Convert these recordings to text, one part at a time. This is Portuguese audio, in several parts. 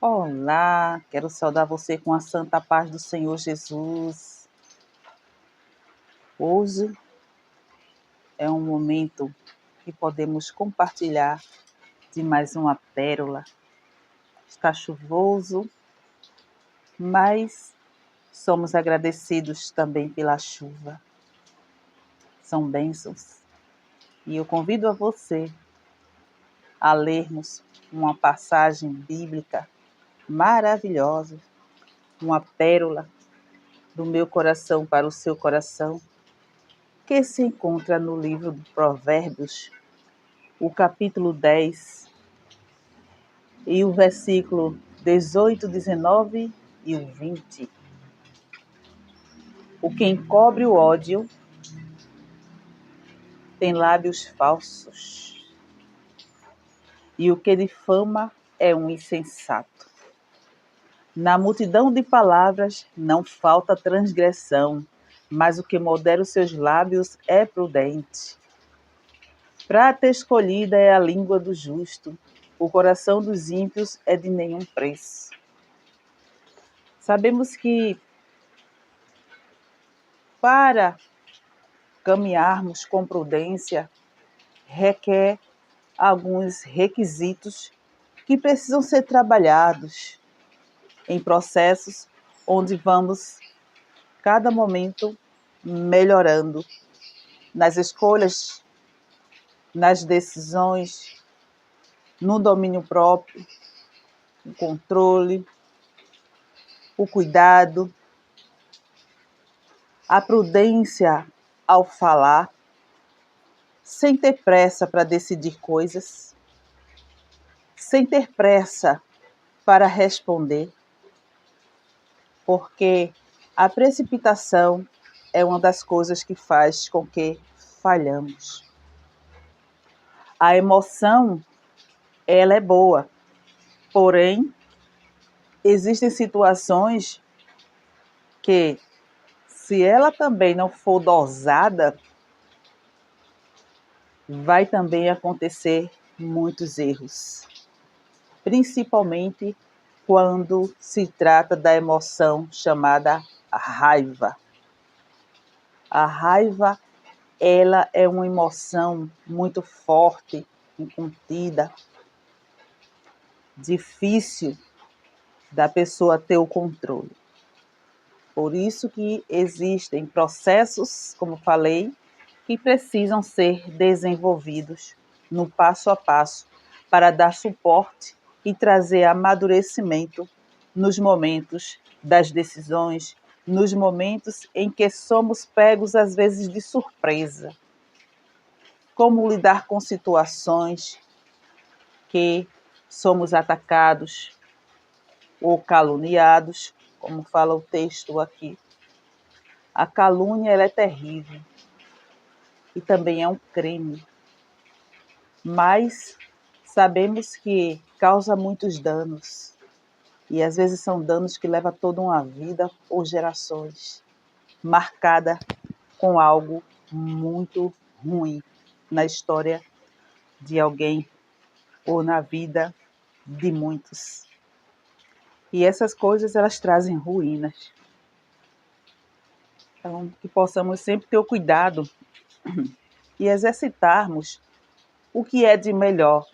Olá, quero saudar você com a santa paz do Senhor Jesus. Hoje é um momento que podemos compartilhar de mais uma pérola. Está chuvoso, mas somos agradecidos também pela chuva. São bênçãos. E eu convido a você a lermos uma passagem bíblica maravilhosa, uma pérola do meu coração para o seu coração, que se encontra no livro de Provérbios, o capítulo 10, e o versículo 18, 19 e o 20. O que encobre o ódio tem lábios falsos, e o que difama é um insensato. Na multidão de palavras não falta transgressão, mas o que modera os seus lábios é prudente. Prata escolhida é a língua do justo, o coração dos ímpios é de nenhum preço. Sabemos que para caminharmos com prudência requer alguns requisitos que precisam ser trabalhados em processos onde vamos, cada momento, melhorando nas escolhas, nas decisões, no domínio próprio, o controle, o cuidado, a prudência ao falar, sem ter pressa para decidir coisas, sem ter pressa para responder, porque a precipitação é uma das coisas que faz com que falhamos. A emoção, ela é boa, porém, existem situações que, se ela também não for dosada, vai também acontecer muitos erros, principalmente quando se trata da emoção chamada raiva. A raiva, ela é uma emoção muito forte, incontida, difícil da pessoa ter o controle. Por isso que existem processos, como falei, que precisam ser desenvolvidos no passo a passo para dar suporte e trazer amadurecimento nos momentos das decisões, nos momentos em que somos pegos, às vezes, de surpresa. Como lidar com situações que somos atacados ou caluniados, como fala o texto aqui. A calúnia, ela é terrível e também é um crime, mas sabemos que causa muitos danos, e às vezes são danos que levam toda uma vida ou gerações, marcada com algo muito ruim na história de alguém ou na vida de muitos. E essas coisas, elas trazem ruínas. Então, que possamos sempre ter o cuidado e exercitarmos o que é de melhor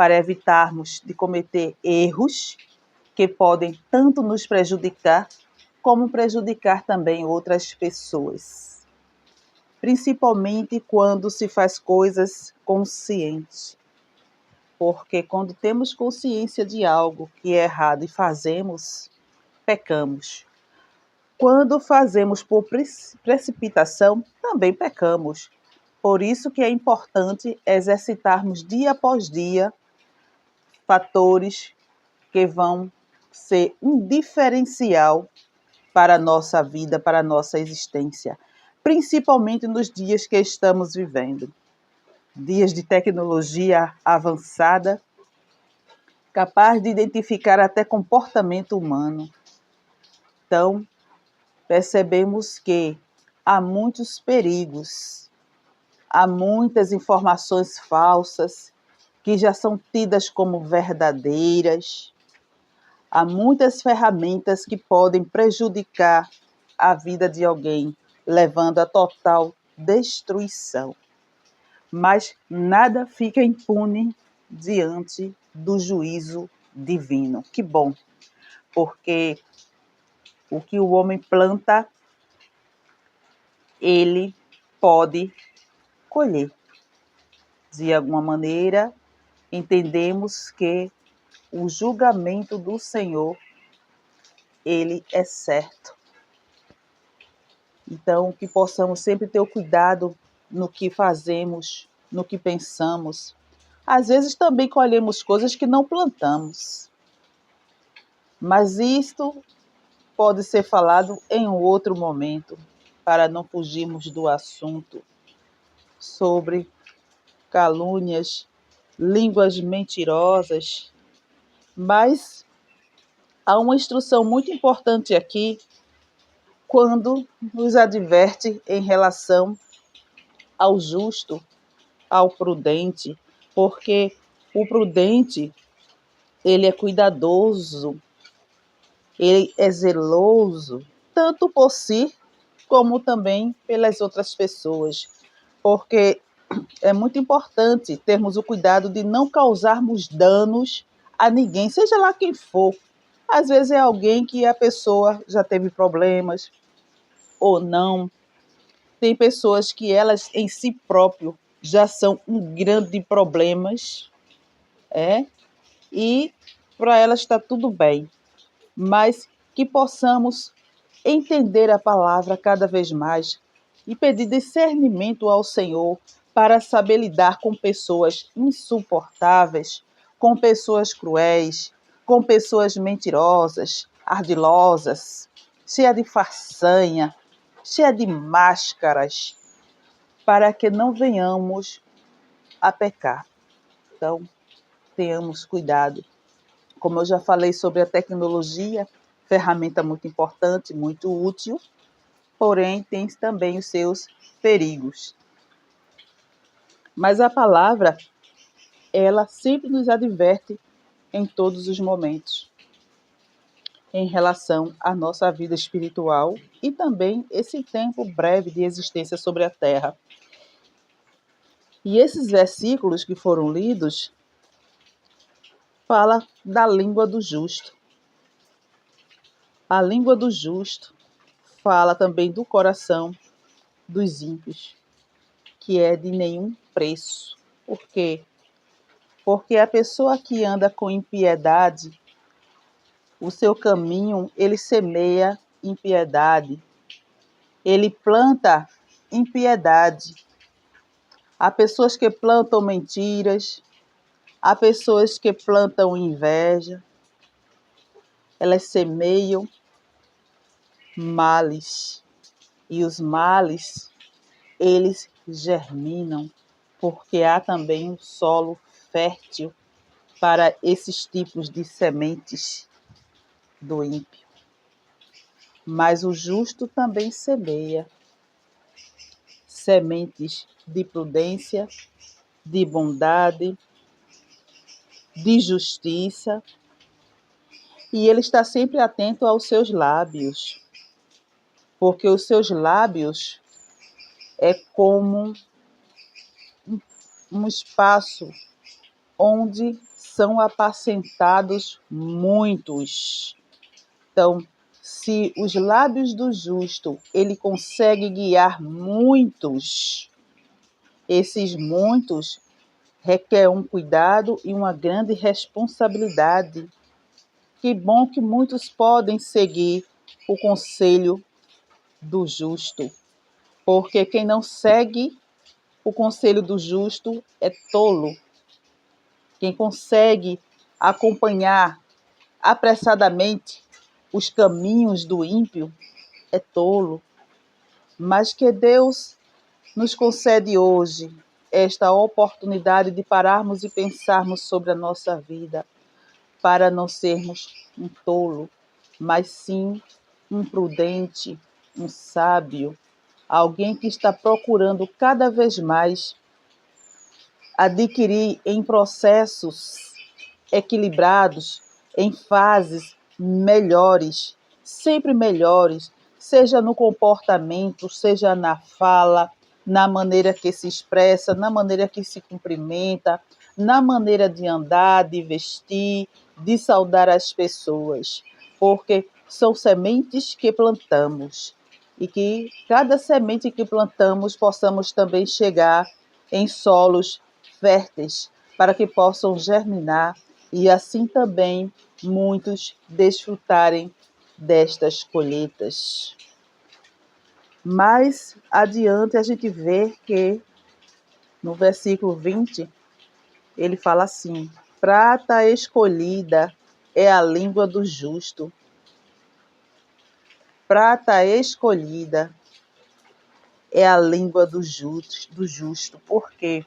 para evitarmos de cometer erros que podem tanto nos prejudicar como prejudicar também outras pessoas. Principalmente quando se faz coisas conscientes. Porque quando temos consciência de algo que é errado e fazemos, pecamos. Quando fazemos por precipitação, também pecamos. Por isso que é importante exercitarmos dia após dia fatores que vão ser um diferencial para a nossa vida, para a nossa existência, principalmente nos dias que estamos vivendo. Dias de tecnologia avançada, capaz de identificar até comportamento humano. Então, percebemos que há muitos perigos, há muitas informações falsas que já são tidas como verdadeiras, Há muitas ferramentas que podem prejudicar a vida de alguém, levando a total destruição. Mas nada fica impune diante do juízo divino. Que bom, porque o que o homem planta, ele pode colher. De alguma maneira, entendemos que o julgamento do Senhor, ele é certo. Então, que possamos sempre ter o cuidado no que fazemos, no que pensamos. Às vezes também colhemos coisas que não plantamos. Mas isto pode ser falado em um outro momento, para não fugirmos do assunto sobre calúnias, línguas mentirosas. Mas há uma instrução muito importante aqui, quando nos adverte em relação ao justo, ao prudente, porque o prudente, ele é cuidadoso, ele é zeloso, tanto por si, como também pelas outras pessoas, porque é muito importante termos o cuidado de não causarmos danos a ninguém, seja lá quem for. Às vezes é alguém que a pessoa já teve problemas ou não. Tem pessoas que elas em si próprio já são um grande problema, e para elas está tudo bem. Mas que possamos entender a palavra cada vez mais e pedir discernimento ao Senhor para saber lidar com pessoas insuportáveis, com pessoas cruéis, com pessoas mentirosas, ardilosas, cheia de façanha, cheia de máscaras, para que não venhamos a pecar. Então, tenhamos cuidado. Como eu já falei sobre a tecnologia, ferramenta muito importante, muito útil, porém tem também os seus perigos. Mas a palavra, ela sempre nos adverte em todos os momentos, em relação à nossa vida espiritual e também esse tempo breve de existência sobre a terra. E esses versículos que foram lidos fala da língua do justo. A língua do justo fala também do coração dos ímpios, que é de nenhum preço. Por quê? Porque a pessoa que anda com impiedade, o seu caminho, ele semeia impiedade, ele planta impiedade. Há pessoas que plantam mentiras, há pessoas que plantam inveja, elas semeiam males, e os males, eles germinam, porque há também um solo fértil para esses tipos de sementes do ímpio. Mas o justo também semeia sementes de prudência, de bondade, de justiça, e ele está sempre atento aos seus lábios, porque os seus lábios é como um espaço onde são apacentados muitos. Então, se os lábios do justo, ele consegue guiar muitos, esses muitos requer um cuidado e uma grande responsabilidade. Que bom que muitos podem seguir o conselho do justo, porque quem não segue o conselho do justo é tolo. Quem consegue acompanhar apressadamente os caminhos do ímpio é tolo. Mas que Deus nos concede hoje esta oportunidade de pararmos e pensarmos sobre a nossa vida, para não sermos um tolo, mas sim um prudente, um sábio, alguém que está procurando cada vez mais adquirir em processos equilibrados, em fases melhores, sempre melhores, seja no comportamento, seja na fala, na maneira que se expressa, na maneira que se cumprimenta, na maneira de andar, de vestir, de saudar as pessoas, porque são sementes que plantamos e que cada semente que plantamos possamos também chegar em solos férteis para que possam germinar e assim também muitos desfrutarem destas colheitas. Mais adiante a gente vê que no versículo 20 ele fala assim: prata escolhida é a língua do justo. Prata escolhida é a língua do justo. Por quê?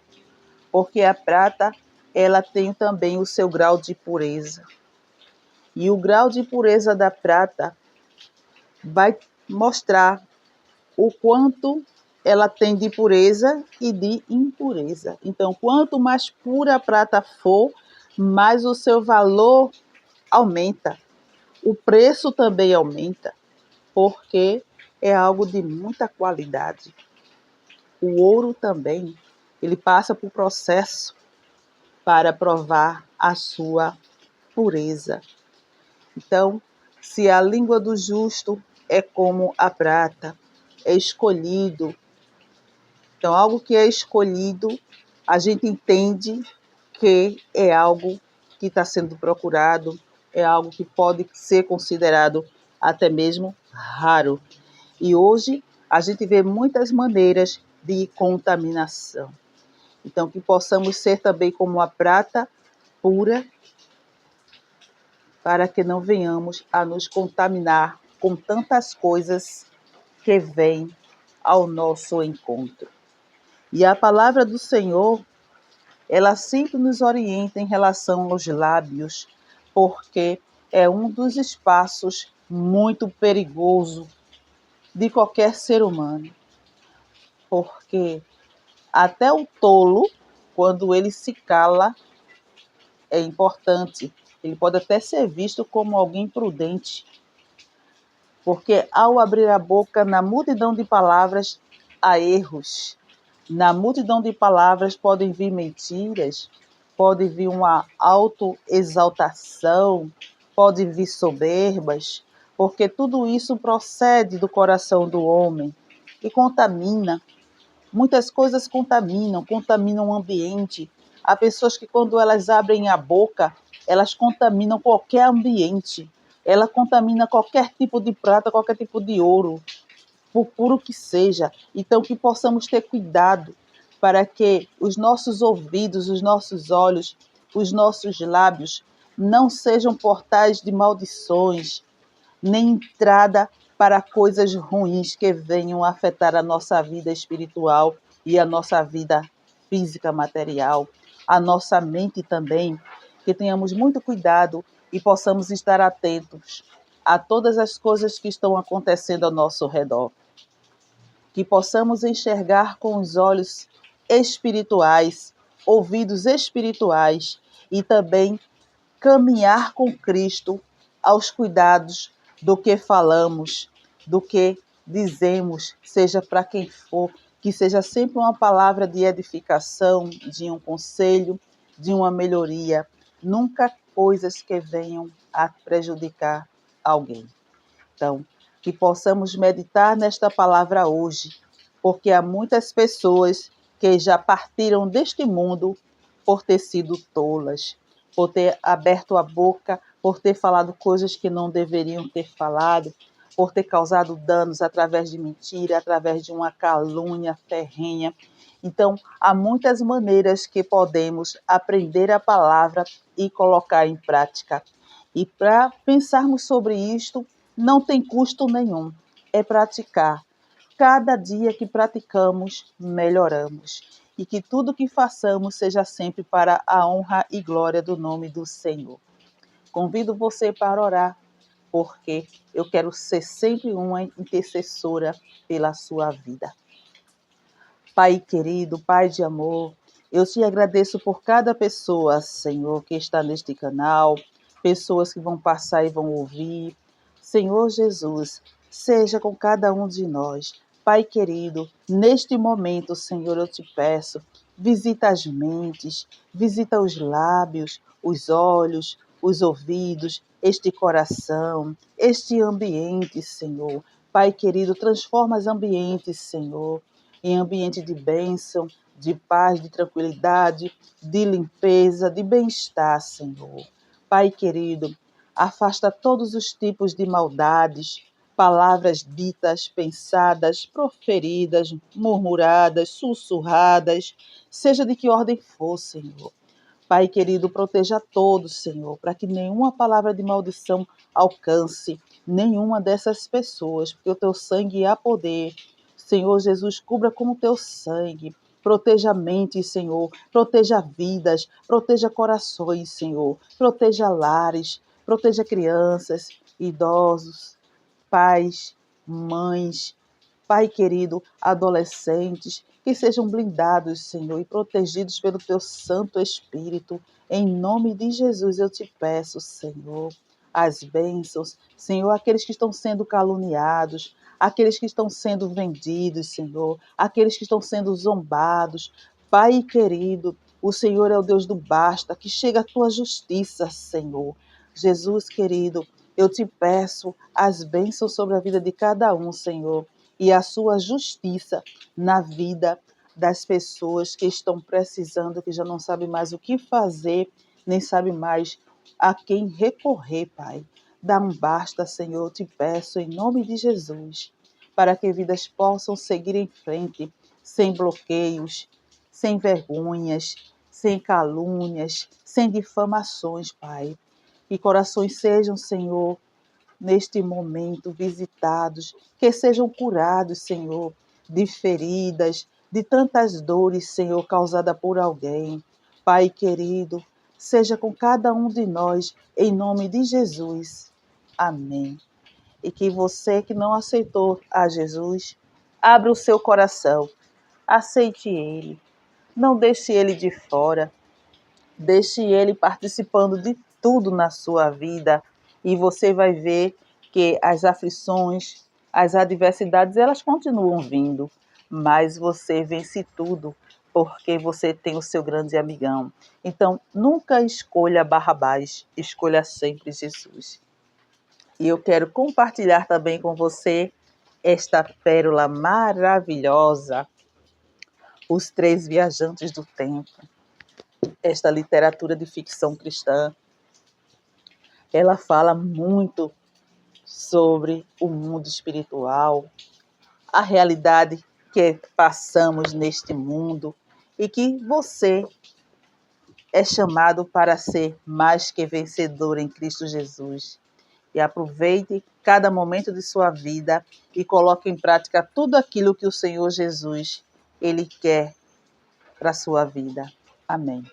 Porque a prata ela tem também o seu grau de pureza. E o grau de pureza da prata vai mostrar o quanto ela tem de pureza e de impureza. Então, quanto mais pura a prata for, mais o seu valor aumenta. O preço também aumenta, porque é algo de muita qualidade. O ouro também, ele passa por processo para provar a sua pureza. Então, se a língua do justo é como a prata, é escolhido. Então, algo que é escolhido, a gente entende que é algo que está sendo procurado, é algo que pode ser considerado até mesmo raro. E hoje a gente vê muitas maneiras de contaminação. Então, que possamos ser também como a prata pura, para que não venhamos a nos contaminar com tantas coisas que vêm ao nosso encontro. E a palavra do Senhor, ela sempre nos orienta em relação aos lábios, porque é um dos espaços muito perigoso de qualquer ser humano. Porque até o tolo, quando ele se cala, é importante. Ele pode até ser visto como alguém prudente, porque ao abrir a boca, na multidão de palavras, há erros. Na multidão de palavras podem vir mentiras, pode vir uma autoexaltação, pode vir soberbas, porque tudo isso procede do coração do homem e contamina. Muitas coisas contaminam o ambiente. Há pessoas que quando elas abrem a boca, elas contaminam qualquer ambiente. Ela contamina qualquer tipo de prata, qualquer tipo de ouro, por puro que seja. Então, que possamos ter cuidado para que os nossos ouvidos, os nossos olhos, os nossos lábios não sejam portais de maldições, nem entrada para coisas ruins que venham afetar a nossa vida espiritual e a nossa vida física, material, a nossa mente também, que tenhamos muito cuidado e possamos estar atentos a todas as coisas que estão acontecendo ao nosso redor. Que possamos enxergar com os olhos espirituais, ouvidos espirituais e também caminhar com Cristo aos cuidados do que falamos, do que dizemos, seja para quem for, que seja sempre uma palavra de edificação, de um conselho, de uma melhoria, nunca coisas que venham a prejudicar alguém. Então, que possamos meditar nesta palavra hoje, porque há muitas pessoas que já partiram deste mundo por ter sido tolas, por ter aberto a boca, por ter falado coisas que não deveriam ter falado, por ter causado danos através de mentira, através de uma calúnia ferrenha. Então, há muitas maneiras que podemos aprender a palavra e colocar em prática. E para pensarmos sobre isto, não tem custo nenhum, é praticar. Cada dia que praticamos, melhoramos. E que tudo que façamos seja sempre para a honra e glória do nome do Senhor. Convido você para orar, porque eu quero ser sempre uma intercessora pela sua vida. Pai querido, Pai de amor, eu te agradeço por cada pessoa, Senhor, que está neste canal, pessoas que vão passar e vão ouvir. Senhor Jesus, seja com cada um de nós. Pai querido, neste momento, Senhor, eu te peço, visita as mentes, visita os lábios, os olhos, os ouvidos, este coração, este ambiente, Senhor. Pai querido, transforma os ambientes, Senhor, em ambiente de bênção, de paz, de tranquilidade, de limpeza, de bem-estar, Senhor. Pai querido, afasta todos os tipos de maldades, palavras ditas, pensadas, proferidas, murmuradas, sussurradas, seja de que ordem for, Senhor. Pai querido, proteja a todos, Senhor, para que nenhuma palavra de maldição alcance nenhuma dessas pessoas, porque o teu sangue há poder. Senhor Jesus, cubra com o teu sangue. Proteja a mente, Senhor. Proteja vidas. Proteja corações, Senhor. Proteja lares. Proteja crianças, idosos, pais, mães, Pai querido, adolescentes, que sejam blindados, Senhor, e protegidos pelo Teu Santo Espírito. Em nome de Jesus eu te peço, Senhor, as bênçãos, Senhor, aqueles que estão sendo caluniados, aqueles que estão sendo vendidos, Senhor, aqueles que estão sendo zombados. Pai querido, o Senhor é o Deus do basta, que chega a Tua justiça, Senhor. Jesus querido, eu te peço as bênçãos sobre a vida de cada um, Senhor, e a sua justiça na vida das pessoas que estão precisando, que já não sabem mais o que fazer, nem sabem mais a quem recorrer, Pai. Dá um basta, Senhor, eu te peço, em nome de Jesus, para que vidas possam seguir em frente, sem bloqueios, sem vergonhas, sem calúnias, sem difamações, Pai. Que corações sejam, Senhor, neste momento visitados, que sejam curados, Senhor, de feridas, de tantas dores, Senhor, causadas por alguém. Pai querido, seja com cada um de nós, em nome de Jesus. Amém. E que você que não aceitou a Jesus, abra o seu coração, aceite Ele, não deixe Ele de fora. Deixe Ele participando de tudo na sua vida e você vai ver que as aflições, as adversidades, elas continuam vindo, mas você vence tudo porque você tem o seu grande amigão. Então, nunca escolha Barrabás, escolha sempre Jesus. E eu quero compartilhar também com você esta pérola maravilhosa, Os Três Viajantes do Tempo. Esta literatura de ficção cristã, ela fala muito sobre o mundo espiritual, a realidade que passamos neste mundo e que você é chamado para ser mais que vencedor em Cristo Jesus. E aproveite cada momento de sua vida e coloque em prática tudo aquilo que o Senhor Jesus, Ele quer para a sua vida. Amém.